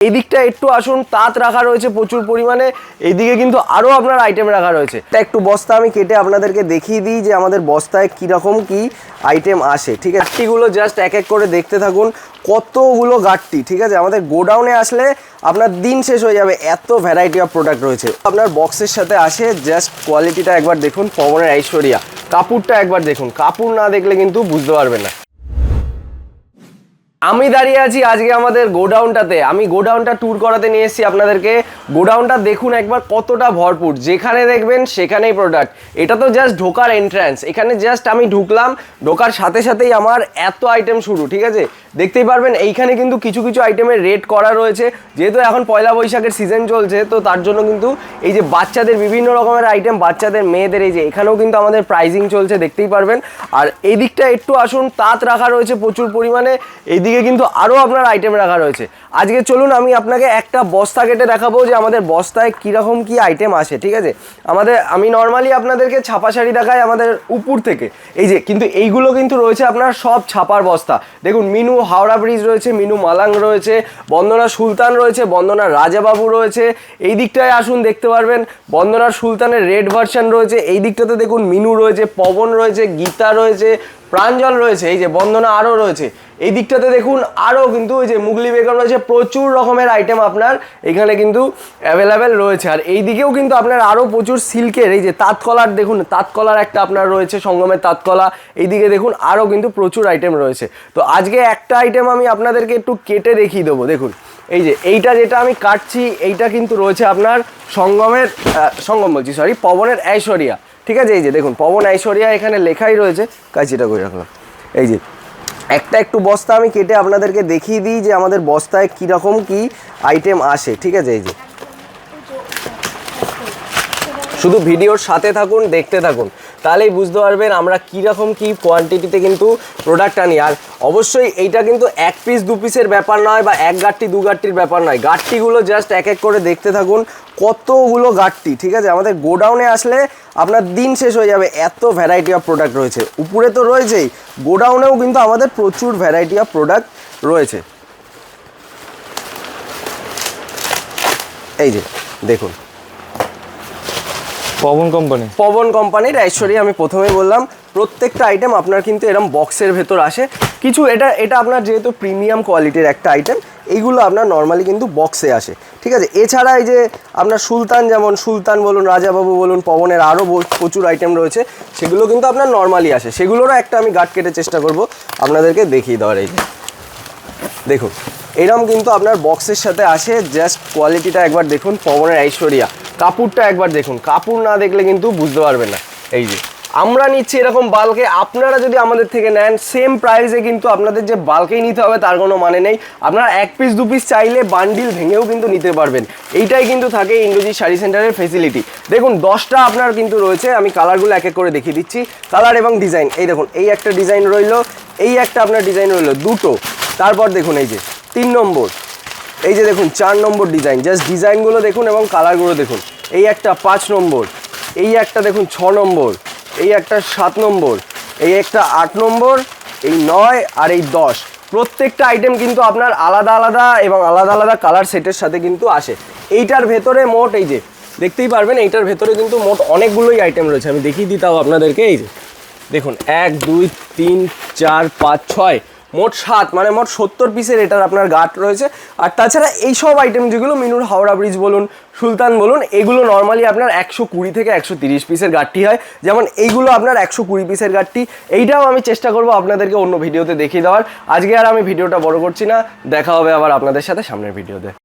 এই দিকটা একটু আসুন, তাঁত রাখা রয়েছে প্রচুর পরিমাণে। এইদিকে কিন্তু আরও আপনার আইটেম রাখা রয়েছে। একটু বস্তা আমি কেটে আপনাদেরকে দেখিয়ে দিই যে আমাদের বস্তায় কীরকম কি আইটেম আসে। ঠিক আছে, গাট্টিগুলো জাস্ট এক এক করে দেখতে থাকুন, কতগুলো গাট্টি। ঠিক আছে, আমাদের গোডাউনে আসলে আপনার দিন শেষ হয়ে যাবে, এত ভ্যারাইটি অফ প্রোডাক্ট রয়েছে। আপনার বক্সের সাথে আসে, জাস্ট কোয়ালিটিটা একবার দেখুন। পবনের ঐশ্বরিয়া, কাপড়টা একবার দেখুন, কাপড় না দেখলে কিন্তু বুঝতে পারবেন না। আমি দাঁড়িয়ে আছি আজকে আমাদের গোডাউনটাতে। আমি গোডাউনটা ট্যুর করাতে নিয়ে এসেছি আপনাদেরকে। গোডাউনটা দেখুন একবার কতটা ভরপুর, যেখানে দেখবেন সেখানেই প্রোডাক্ট। এটা তো জাস্ট ঢোকার এন্ট্রান্স। এখানে জাস্ট আমি ঢুকলাম, ঢোকার সাথে সাথেই আমার এত আইটেম শুরু। ঠিক আছে, দেখতেই পারবেন এইখানে কিন্তু কিছু কিছু আইটেমের রেট করা রয়েছে। যেহেতু এখন পয়লা বৈশাখের সিজন চলছে, তো তার জন্য কিন্তু এই যে বাচ্চাদের বিভিন্ন রকমের আইটেম, বাচ্চাদের মেয়েদের, এই যে এখানেও কিন্তু আমাদের প্রাইজিং চলছে, দেখতেই পারবেন। আর এই দিকটা একটু আসুন, তাঁত রাখা রয়েছে প্রচুর পরিমাণে। এইদিকে কিন্তু আরও আপনার আইটেম রাখা রয়েছে। আজকে চলুন আমি আপনাকে একটা বস্তা কেটে দেখাবো যে আমাদের বস্তায় কীরকম কি আইটেম আসে। ঠিক আছে, আমি নর্মালি আপনাদেরকে ছাপা শাড়ি দেখাই আমাদের উপর থেকে। এই যে কিন্তু এইগুলো কিন্তু রয়েছে আপনার সব ছাপার বস্তা। দেখুন, মিনু হাওড়া ব্রিজ রয়েছে, মিনু মালাং রয়েছে, বন্দনা সুলতান রয়েছে, বন্দনা রাজাবাবু রয়েছে। এই দিকটায় আসুন, দেখতে পারবেন বন্দনা সুলতানের রেড ভার্সন রয়েছে। এই দিকটাতে দেখুন মিনু রয়েছে, পবন রয়েছে, গীতা রয়েছে, প্রাঞ্জল রয়েছে, এই যে বন্দনা আরও রয়েছে। এই দিকটাতে দেখুন আরও কিন্তু ওই যে মুগলি বেগম রয়েছে। প্রচুর রকমের আইটেম আপনার এখানে কিন্তু অ্যাভেলেবেল রয়েছে। আর এই দিকেও কিন্তু আপনার আরও প্রচুর সিল্কের, এই যে তাঁতকলার দেখুন, তাঁতকলার একটা আপনার রয়েছে, সঙ্গমের তাঁতকলা। এইদিকে দেখুন আরও কিন্তু প্রচুর আইটেম রয়েছে। তো আজকে একটা আইটেম আমি আপনাদেরকে একটু কেটে দেখিয়ে দেবো। দেখুন, এই যে এইটা যেটা আমি কাটছি, এইটা কিন্তু রয়েছে আপনার পবনের ঐশ্বরিয়া। ঠিক আছে, এই যে দেখুন পবন ঐশ্বরিয়া এখানে লেখাই রয়েছে। কাঁচিটা করে রাখলাম। এই যে একটু বস্তা আমি কেটে আপনাদেরকে দেখিয়ে দিই যে আমাদের বস্তায় কীরকম কি আইটেম আসে। ঠিক আছে, এই যে শুধু ভিডিওর সাথে থাকুন, দেখতে থাকুন, তাহলেই বুঝতে পারবেন আমরা কীরকম কি কোয়ান্টিটিতে কিন্তু প্রোডাক্ট আনি। আর অবশ্যই এইটা কিন্তু এক পিস দু পিসের ব্যাপার নয়, বা এক গাঁটটি দু গাঁটটির ব্যাপার নয়। গাঁটটিগুলো জাস্ট এক এক করে দেখতে থাকুন, কতগুলো গাঁটটি। ঠিক আছে, আমাদের গোডাউনে আসলে আপনার দিন শেষ হয়ে যাবে, এত ভ্যারাইটি অফ প্রোডাক্ট রয়েছে। উপরে তো রয়েছেই, গোডাউনেও কিন্তু আমাদের প্রচুর ভ্যারাইটি অফ প্রোডাক্ট রয়েছে। এই যে দেখুন পবন কোম্পানির ঐশ্বরিয়া। আমি প্রথমেই বললাম প্রত্যেকটা আইটেম আপনার কিন্তু এরকম বক্সের ভেতর আসে। কিছু এটা আপনার যেহেতু প্রিমিয়াম কোয়ালিটির একটা আইটেম, এইগুলো আপনার নর্মালি কিন্তু বক্সে আসে। ঠিক আছে, এছাড়া এই যে আপনার সুলতান, যেমন সুলতান বলুন, রাজাবাবু বলুন, পবনের আরও প্রচুর আইটেম রয়েছে, সেগুলো কিন্তু আপনার নর্মালি আসে। সেগুলোরও একটা আমি গাঁট কেটে চেষ্টা করব আপনাদেরকে দেখিয়ে দেওয়ার। এই দেখুন এরকম কিন্তু আপনার বক্সের সাথে আসে। জাস্ট কোয়ালিটিটা একবার দেখুন, পবনের ঐশ্বরিয়া, কাপড়টা একবার দেখুন, কাপড় না দেখলে কিন্তু বুঝতে পারবেন না। এই যে আমরা নিচ্ছি এরকম বাল্কে, আপনারা যদি আমাদের থেকে নেন সেম প্রাইসে, কিন্তু আপনাদের যে বাল্কেই নিতে হবে তার কোনো মানে নেই। আপনারা এক পিস দু পিস চাইলে বান্ডিল ভেঙেও কিন্তু নিতে পারবেন। এইটাই কিন্তু থাকে ইন্দ্রজিৎ শাড়ি সেন্টারের ফেসিলিটি। দেখুন 10টা আপনার কিন্তু রয়েছে, আমি কালারগুলো এক এক করে দেখিয়ে দিচ্ছি। কালার এবং ডিজাইন, এই দেখুন এই একটা ডিজাইন রইলো, এই একটা আপনার ডিজাইন রইলো দুটো। তারপর দেখুন এই যে 3 নম্বর, এই যে দেখুন 4 নম্বর ডিজাইন। জাস্ট ডিজাইনগুলো দেখুন এবং কালারগুলো দেখুন। এই একটা 5 নম্বর, এই একটা দেখুন 6 নম্বর, এই একটা 7 নম্বর, এই একটা 8 নম্বর, এই 9 আর এই 10। প্রত্যেকটা আইটেম কিন্তু আপনার আলাদা আলাদা এবং আলাদা আলাদা কালার সেটের সাথে কিন্তু আসে। এইটার ভেতরে মোট, এই যে দেখতেই পারবেন, এইটার ভেতরে কিন্তু মোট অনেকগুলোই আইটেম রয়েছে। আমি দেখিয়ে দিতাম আপনাদেরকে। এই যে দেখুন 1 2 3 4 5 6 মোট 7, মানে মোট 70 পিসের এটার আপনার গাঁট রয়েছে। আর তাছাড়া এই সব আইটেম যেগুলো মিনুর হাওড়া ব্রিজ বলুন, সুলতান বলুন, এগুলো নর্মালি আপনার 120 থেকে 130 পিসের গাঁটটি হয়। যেমন এইগুলো আপনার 120 পিসের গাঁটটি। এইটাও আমি চেষ্টা করবো আপনাদেরকে অন্য ভিডিওতে দেখিয়ে দেওয়ার। আজকে আর আমি ভিডিওটা বড় করছি না, দেখা হবে আবার আপনাদের সাথে সামনের ভিডিওতে।